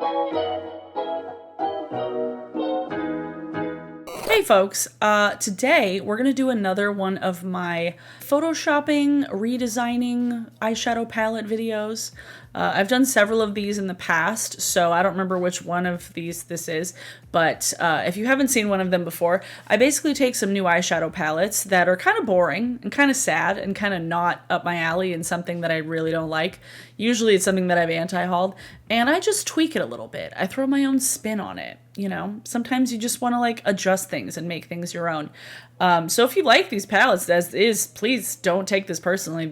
Hey folks, today we're going to do another one of my photoshopping, redesigning eyeshadow palette videos. I've done several of these in the past, so I don't remember which one of these this is, but if you haven't seen one of them before, I basically take some new eyeshadow palettes that are kind of boring and kind of sad and kind of not up my alley and something that I really don't like. Usually it's something that I've anti-hauled, and I just tweak it a little bit. I throw my own spin on it. You know, sometimes you just want to like adjust things and make things your own. So if you like these palettes as is, please don't take this personally.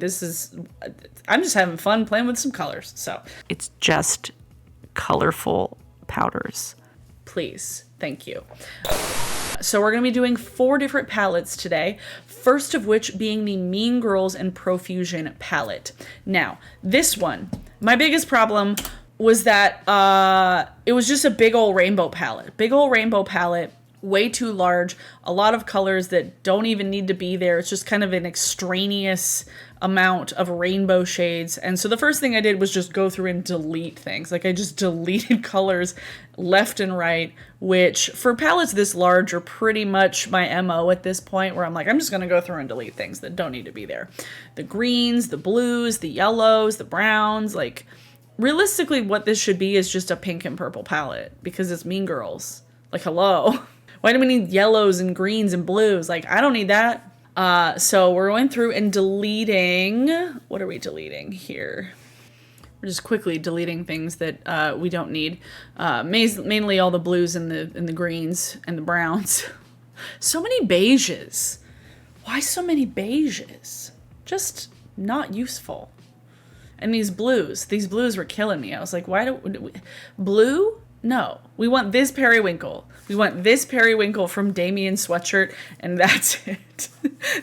I'm just having fun playing with some colors. So it's just colorful powders. Please. Thank you. So we're going to be doing 4 different palettes today. First of which being the Mean Girls and Profusion palette. Now, this one, my biggest problem was that it was just a big old rainbow palette. Big old rainbow palette, way too large, a lot of colors that don't even need to be there. It's just kind of an extraneous amount of rainbow shades. And so the first thing I did was just go through and delete things. Like I just deleted colors left and right, which for palettes this large are pretty much my MO at this point, where I'm like, I'm just gonna go through and delete things that don't need to be there. The greens, the blues, the yellows, the browns, like realistically, what this should be is just a pink and purple palette because it's Mean Girls. Like, hello. Why do we need yellows and greens and blues? Like, I don't need that. So we're going through and deleting. What are we deleting here? We're just quickly deleting things that we don't need. Mainly all the blues and the greens and the browns. So many beiges. Why so many beiges? Just not useful. And these blues were killing me. I was like, why do blue? No, we want this periwinkle. We want this periwinkle from Damien's sweatshirt, and that's it.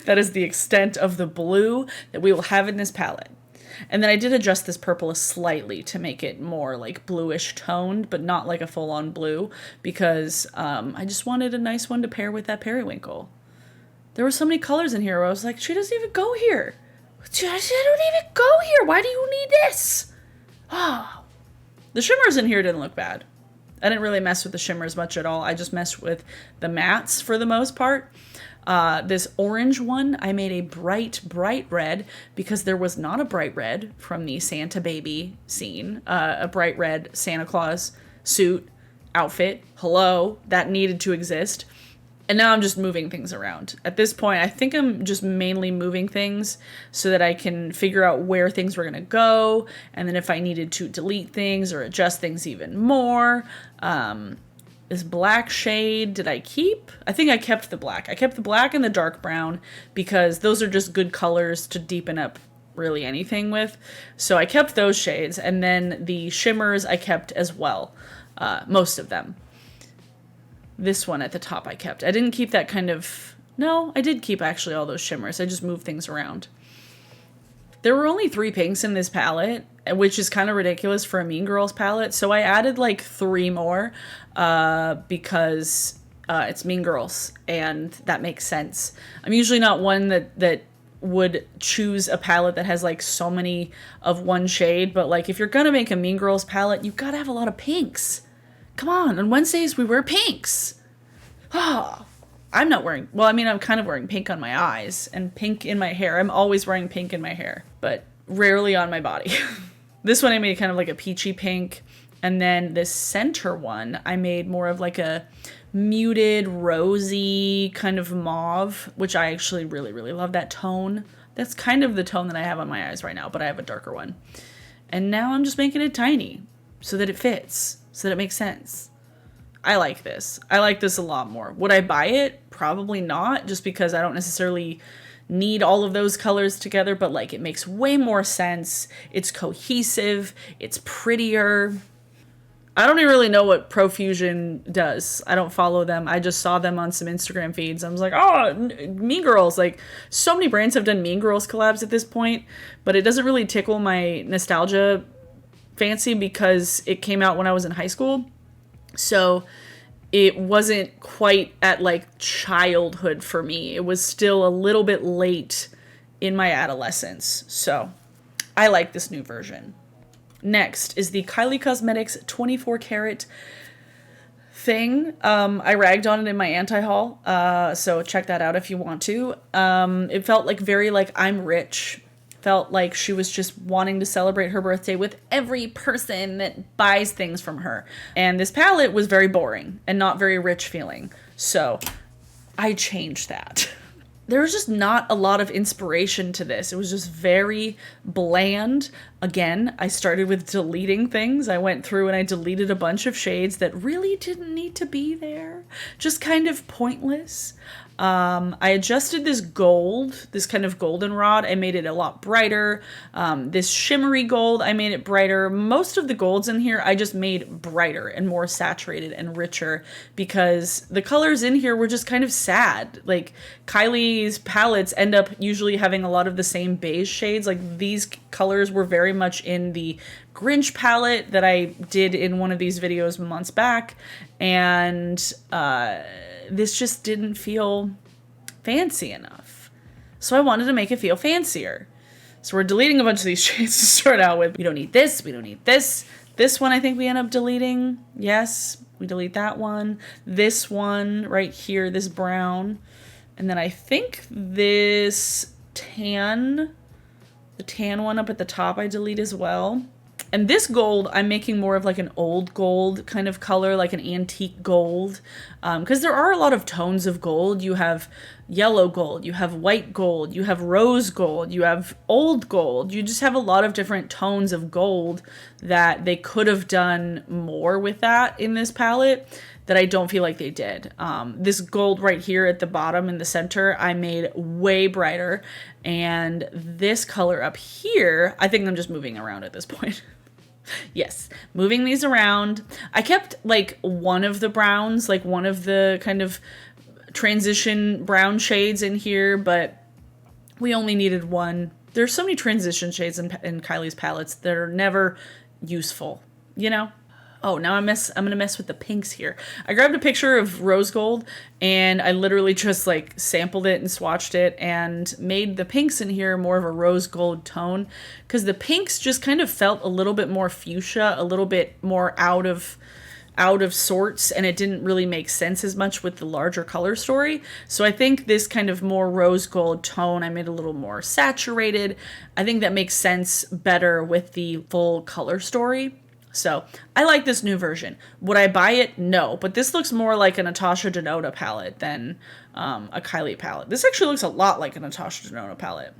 That is the extent of the blue that we will have in this palette. And then I did adjust this purple slightly to make it more like bluish toned, but not like a full-on blue, because I just wanted a nice one to pair with that periwinkle. There were so many colors in here where I was like, she doesn't even go here. I don't even go here. Why do you need this? Ah, the shimmers in here didn't look bad. I didn't really mess with the shimmers much at all. I just messed with the mattes for the most part. This orange one, I made a bright red because there was not a bright red from the Santa baby scene. A bright red Santa Claus suit, outfit. Hello, that needed to exist. And now I'm just moving things around. At this point, I think I'm just mainly moving things so that I can figure out where things were going to go. And then if I needed to delete things or adjust things even more. This black shade, did I keep? I think I kept the black. I kept the black and the dark brown because those are just good colors to deepen up really anything with. So I kept those shades. And then the shimmers I kept as well. Most of them. This one at the top I kept. I didn't keep that kind of... No, I did keep actually all those shimmers. I just moved things around. There were only 3 pinks in this palette, which is kind of ridiculous for a Mean Girls palette. So I added like 3 more because it's Mean Girls and that makes sense. I'm usually not one that would choose a palette that has like so many of one shade. But like if you're going to make a Mean Girls palette, you've got to have a lot of pinks. Come on Wednesdays we wear pinks. Oh, I'm not wearing, well, I mean, I'm kind of wearing pink on my eyes and pink in my hair. I'm always wearing pink in my hair, but rarely on my body. This one I made kind of like a peachy pink. And then this center one, I made more of like a muted, rosy kind of mauve, which I actually really, really love that tone. That's kind of the tone that I have on my eyes right now, but I have a darker one. And now I'm just making it tiny so that it fits. So that it makes sense. I like this. I like this a lot more. Would I buy it? Probably not, just because I don't necessarily need all of those colors together, but like it makes way more sense. It's cohesive. It's prettier. I don't even really know what Profusion does. I don't follow them. I just saw them on some Instagram feeds. I was like, oh, Mean Girls. Like, so many brands have done Mean Girls collabs at this point, but it doesn't really tickle my nostalgia fancy because it came out when I was in high school. So it wasn't quite at like childhood for me. It was still a little bit late in my adolescence. So I like this new version. Next is the Kylie Cosmetics 24 karat thing. I ragged on it in my anti-haul, so check that out if you want to. It felt like very like I'm rich. Felt like she was just wanting to celebrate her birthday with every person that buys things from her. And this palette was very boring and not very rich feeling. So I changed that. There was just not a lot of inspiration to this. It was just very bland. Again, I started with deleting things. I went through and I deleted a bunch of shades that really didn't need to be there. Just kind of pointless. I adjusted this gold, this kind of goldenrod. I made it a lot brighter. This shimmery gold, I made it brighter. Most of the golds in here, I just made brighter and more saturated and richer because the colors in here were just kind of sad. Like Kylie's palettes end up usually having a lot of the same beige shades. Like these colors were very much in the Grinch palette that I did in one of these videos months back. And, this just didn't feel fancy enough. So I wanted to make it feel fancier. So we're deleting a bunch of these shades to start out with. We don't need this. We don't need this. This one I think we end up deleting. Yes, we delete that one. This one right here, this brown. And then I think this tan, the tan one up at the top I delete as well. And this gold, I'm making more of like an old gold kind of color, like an antique gold. Because there are a lot of tones of gold. You have yellow gold, you have white gold, you have rose gold, you have old gold. You just have a lot of different tones of gold that they could have done more with that in this palette that I don't feel like they did. This gold right here at the bottom in the center, I made way brighter. And this color up here, I think I'm just moving around at this point. Yes, moving these around. I kept like one of the browns, like one of the kind of transition brown shades in here, but we only needed one. There's so many transition shades in Kylie's palettes that are never useful, you know? Oh, now I'm gonna mess with the pinks here. I grabbed a picture of rose gold and I literally just like sampled it and swatched it and made the pinks in here more of a rose gold tone because the pinks just kind of felt a little bit more fuchsia, a little bit more out of sorts, and it didn't really make sense as much with the larger color story. So I think this kind of more rose gold tone, I made a little more saturated. I think that makes sense better with the full color story. So I like this new version. Would I buy it? No, but this looks more like a Natasha Denona palette than a Kylie palette. This actually looks a lot like a Natasha Denona palette,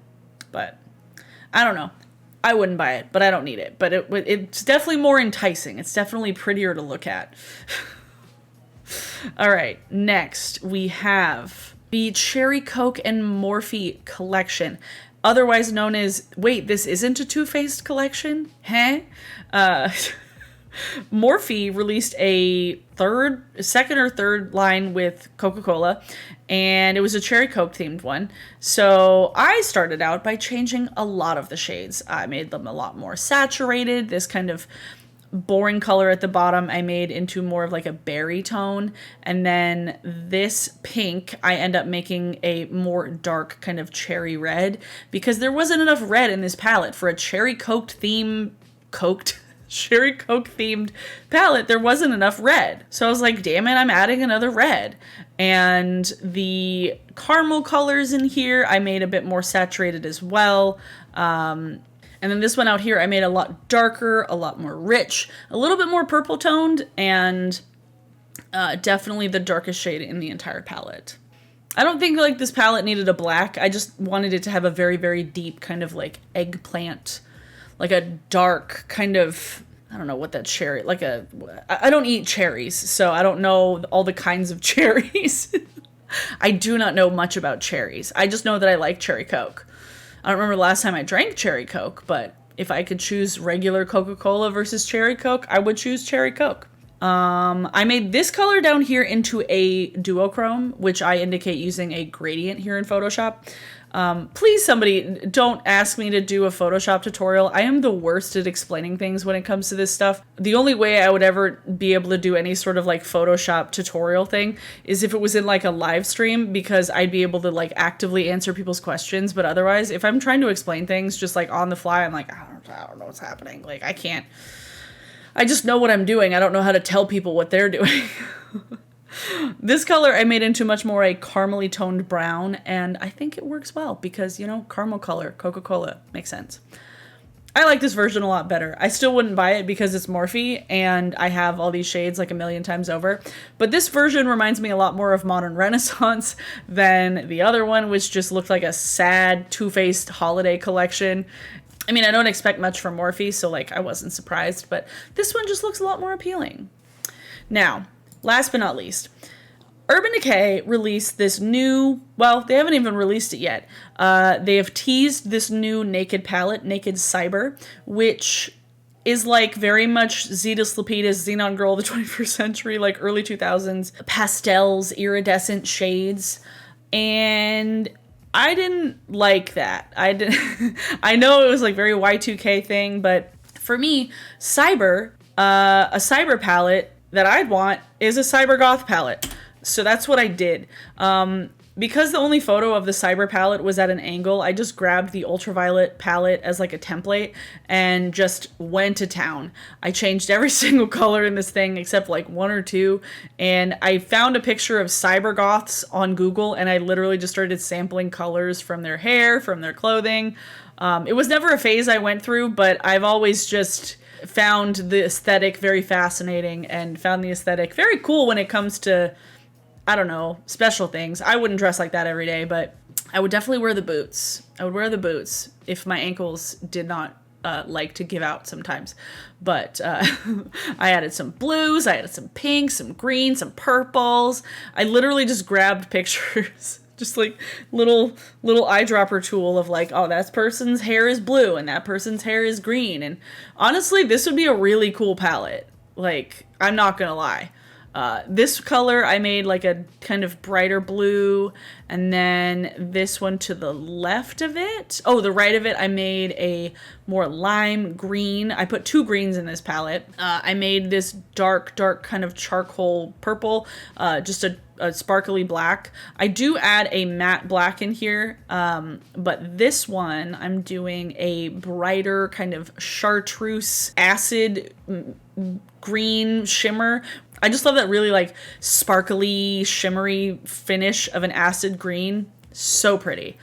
but I don't know. I wouldn't buy it, but I don't need it. But it's definitely more enticing. It's definitely prettier to look at. All right, next we have the Cherry Coke and Morphe collection. Otherwise known as, wait, this isn't a Too Faced collection? Huh? Morphe released a second or third line with Coca-Cola, and it was a Cherry Coke themed one. So I started out by changing a lot of the shades. I made them a lot more saturated. This kind of boring color at the bottom I made into more of like a berry tone, and then this pink I end up making a more dark kind of cherry red because there wasn't enough red in this palette for a cherry coke themed palette. There wasn't enough red, so I was like, damn it, I'm adding another red. And the caramel colors in here I made a bit more saturated as well. And then this one out here I made a lot darker, a lot more rich, a little bit more purple toned, and definitely the darkest shade in the entire palette. I don't think like this palette needed a black. I just wanted it to have a very, very deep kind of like eggplant, like a dark kind of, I don't know what that cherry, like a, I don't eat cherries, so I don't know all the kinds of cherries. I do not know much about cherries. I just know that I like Cherry Coke. I don't remember the last time I drank Cherry Coke, but if I could choose regular Coca-Cola versus Cherry Coke, I would choose Cherry Coke. I made this color down here into a duochrome, which I indicate using a gradient here in Photoshop. Please, somebody, don't ask me to do a Photoshop tutorial. I am the worst at explaining things when it comes to this stuff. The only way I would ever be able to do any sort of like Photoshop tutorial thing is if it was in like a live stream, because I'd be able to like actively answer people's questions. But otherwise, if I'm trying to explain things just like on the fly, I'm like, I don't know what's happening. Like, I just know what I'm doing. I don't know how to tell people what they're doing. This color I made into much more a caramely toned brown, and I think it works well because, you know, caramel color, Coca-Cola, makes sense. I like this version a lot better. I still wouldn't buy it because it's Morphe and I have all these shades like a million times over. But this version reminds me a lot more of Modern Renaissance than the other one, which just looked like a sad, two-faced holiday collection. I mean, I don't expect much from Morphe, so like I wasn't surprised, but this one just looks a lot more appealing. Now, last but not least, Urban Decay released this new, well, they haven't even released it yet. They have teased this new Naked palette, Naked Cyber, which is like very much Zetas Lapida's Xenon Girl of the 21st century, like early 2000s, pastels, iridescent shades, and I didn't like that. I know it was like very Y2K thing, but for me, Cyber, a Cyber palette that I'd want is a Cyber Goth palette. So that's what I did. Because the only photo of the Cyber palette was at an angle, I just grabbed the Ultraviolet palette as like a template and just went to town. I changed every single color in this thing except like one or two, and I found a picture of Cyber Goths on Google, and I literally just started sampling colors from their hair, from their clothing. It was never a phase I went through, but I've always just found the aesthetic very fascinating and found the aesthetic very cool when it comes to, I don't know, special things. I wouldn't dress like that every day, but I would definitely wear the boots. I would wear the boots if my ankles did not like to give out sometimes. But I added some blues, I added some pinks, some greens, some purples. I literally just grabbed pictures. Just like little eyedropper tool of like, oh, that person's hair is blue and that person's hair is green. And honestly, this would be a really cool palette. Like, I'm not gonna lie. This color I made like a kind of brighter blue, and then this one to the left of it, oh, the right of it, I made a more lime green. I put two greens in this palette. I made this dark kind of charcoal purple, just a sparkly black. I do add a matte black in here, but this one I'm doing a brighter kind of chartreuse acid green shimmer. I just love that really like sparkly, shimmery finish of an acid green. So pretty.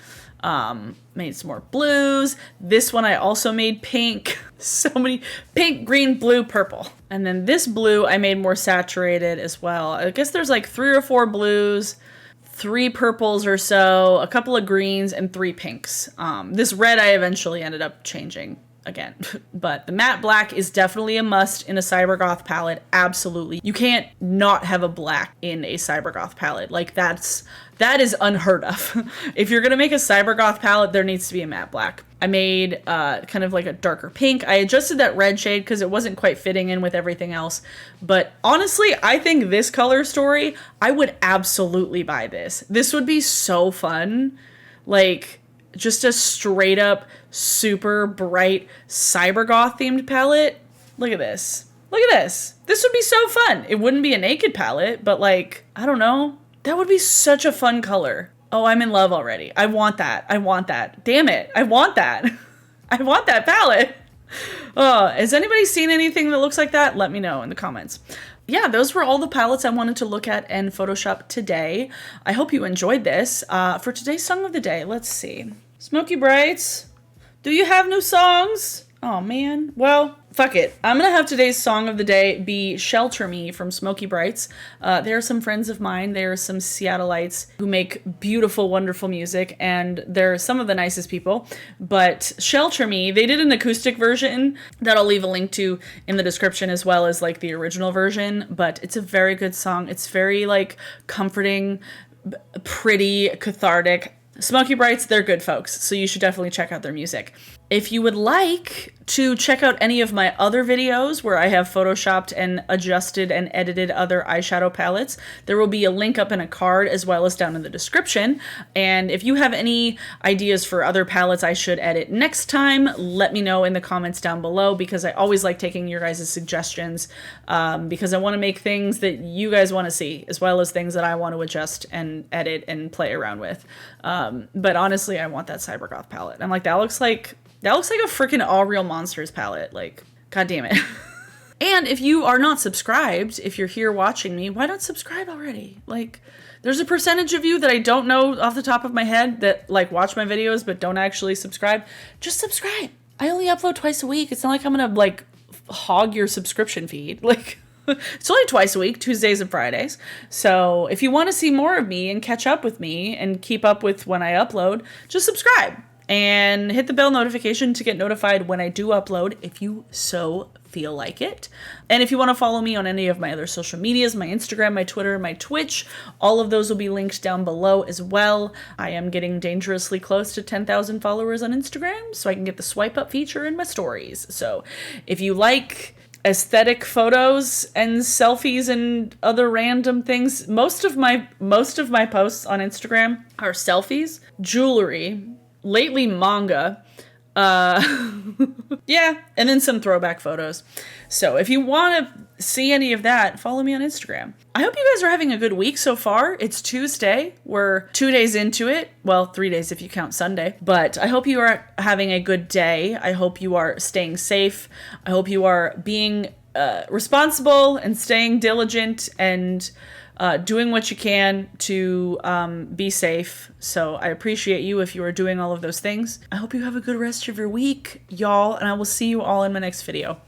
Made some more blues. This one I also made pink. So many pink, green, blue, purple. And then this blue I made more saturated as well. I guess there's like 3 or 4 blues, 3 purples or so, a couple of greens, and 3 pinks. This red I eventually ended up changing again. But the matte black is definitely a must in a Cybergoth palette. Absolutely. You can't not have a black in a Cybergoth palette. Like that is unheard of. If you're gonna make a Cybergoth palette, there needs to be a matte black. I made kind of like a darker pink. I adjusted that red shade because it wasn't quite fitting in with everything else. But honestly, I think this color story, I would absolutely buy this. This would be so fun. Like, just a straight up super bright Cybergoth themed palette. Look at this. Look at this. This would be so fun. It wouldn't be a naked palette, but like, I don't know. That would be such a fun color. Oh, I'm in love already. I want that. I want that. Damn it. I want that. I want that palette. Oh, has anybody seen anything that looks like that? Let me know in the comments. Yeah, those were all the palettes I wanted to look at and Photoshop today. I hope you enjoyed this. For today's song of the day, let's see. Smokey Brights, do you have new songs? Oh man, well, fuck it. I'm gonna have today's song of the day be Shelter Me from Smokey Brights. They're some friends of mine. They're some Seattleites who make beautiful, wonderful music, and they're some of the nicest people. But Shelter Me, they did an acoustic version that I'll leave a link to in the description, as well as like the original version. But it's a very good song. It's very like comforting, pretty, cathartic. Smokey Brights, they're good folks, so you should definitely check out their music. If you would like to check out any of my other videos where I have photoshopped and adjusted and edited other eyeshadow palettes, there will be a link up in a card as well as down in the description. And if you have any ideas for other palettes I should edit next time, let me know in the comments down below, because I always like taking your guys' suggestions, because I want to make things that you guys want to see as well as things that I want to adjust and edit and play around with. But honestly, I want that Cybergoth palette. I'm like, that looks like a freaking All Real Monsters palette. Like, god damn it. And if you are not subscribed, if you're here watching me, why not subscribe already? Like, there's a percentage of you that I don't know off the top of my head that like watch my videos but don't actually subscribe. Just subscribe. I only upload twice a week. It's not like I'm gonna like hog your subscription feed. Like, it's only twice a week, Tuesdays and Fridays. So if you want to see more of me and catch up with me and keep up with when I upload, just subscribe. And hit the bell notification to get notified when I do upload, if you so feel like it. And if you want to follow me on any of my other social medias, my Instagram, my Twitter, my Twitch, all of those will be linked down below as well. I am getting dangerously close to 10,000 followers on Instagram, so I can get the swipe up feature in my stories. So if you like aesthetic photos and selfies and other random things, most of my posts on Instagram are selfies, jewelry, lately manga, yeah, and then some throwback photos. So if you want to see any of that, follow me on Instagram. I hope you guys are having a good week so far. It's Tuesday. We're 2 days into it. Well, 3 days if you count Sunday. But I hope you are having a good day. I hope you are staying safe. I hope you are being responsible and staying diligent and doing what you can to be safe. So I appreciate you if you are doing all of those things. I hope you have a good rest of your week, y'all, and I will see you all in my next video.